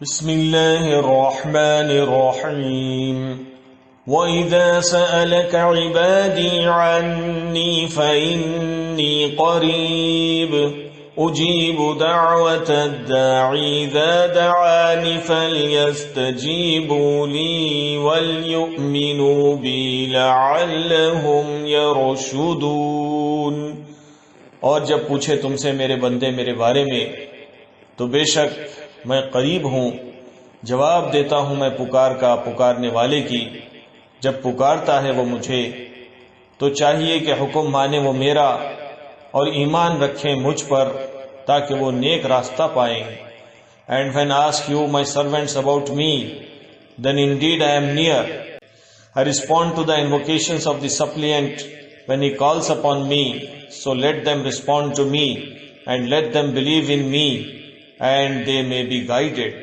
بسم اللہ الرحمن الرحیم وَإِذَا سَأَلَكَ عِبَادِي عَنِّي فَإِنِّي قَرِيبٌ أُجِيبُ دَعْوَةَ الدَّاعِ إِذَا دَعَانِ فَلْيَسْتَجِيبُوا لِي وَلْيُؤْمِنُوا بِي لَعَلَّهُمْ يَرْشُدُونَ۔ اور جب پوچھے تم سے میرے بندے میرے بارے میں تو بے شک میں قریب ہوں، جواب دیتا ہوں میں پکارنے والے کی، جب پکارتا ہے وہ مجھے تو چاہیے کہ حکم مانے وہ میرا اور ایمان رکھیں مجھ پر تاکہ وہ نیک راستہ پائیں۔ And when ask you my servants about me, then indeed I am near. I respond to the invocations of the suppliant when he calls upon me, so let them respond to me and let them believe in me, and they may be guided.